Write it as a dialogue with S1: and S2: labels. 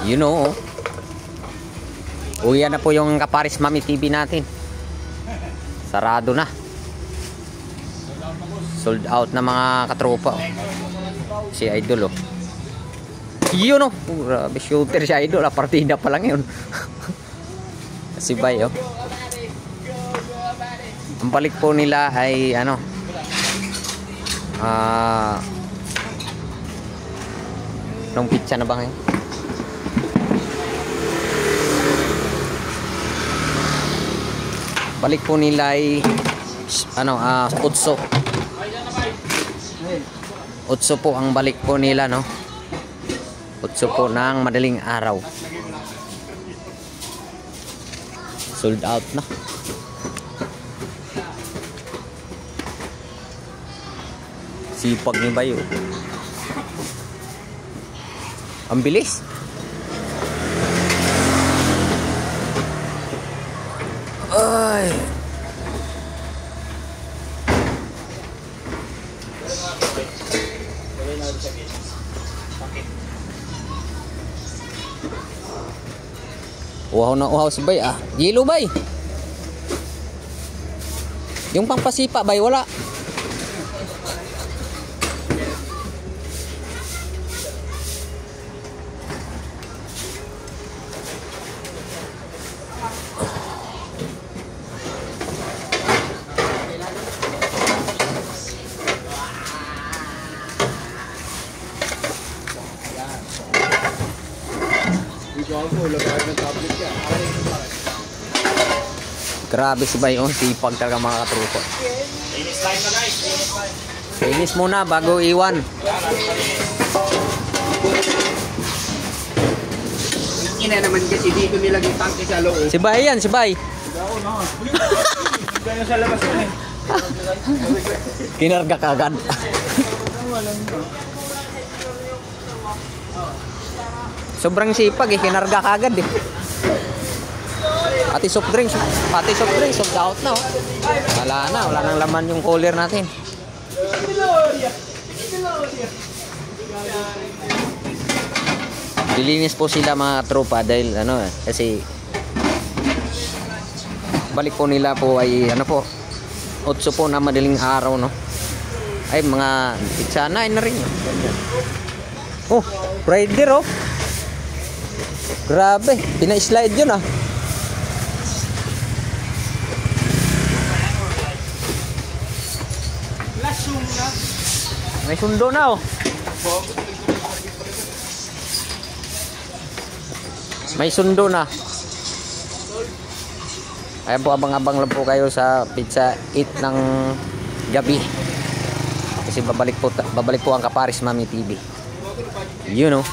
S1: You know. Uwi na po yung Kaparis Mami TV natin. Sarado na. Sold out na mga katropa. Si Idol oh. Yun oh. Grabe shooter si Idol. Partida pa lang yun. Si Bay oh. Ang balik po nila ay ano. Nung pizza na ba ngayon? Balik po nila ay ano, utso. Utso po ang balik po nila, no? Utso po ng madaling araw. Sold out na. Sipag ni Bayo. Ang bilis. Ay. Uhaw na uhaw si Bay ah. Yelo Bay. Yung pangpasipa Bay wala. Grabe si Bay, oh, sipag talaga mga katrupo. Finish line na guys, finish line. Finish muna bago iwan.
S2: Ina naman kasi dito nilagay tangke sa loob.
S1: Si Bay yan, si Bay.
S2: Oo na. Ganyan sa labas ko eh.
S1: Kinarga kagad. Sobrang sipag eh, kinarga kagad eh. Pati soft drinks, sold out na oh. Wala nang laman yung cooler natin. Dilinis po sila mga tropa dahil ano kasi balik po nila po ay ano po, utso po na madaling araw no. Ay mga sana na rin. Oh, rider oh. Grabe, pina-slide yun ah. May sundo na oh. May sundo na. Ayan po, abang-abang lang po kayo sa Pizza 8 ng gabi. Kasi babalik po ang Kaparis Mami TV. You know.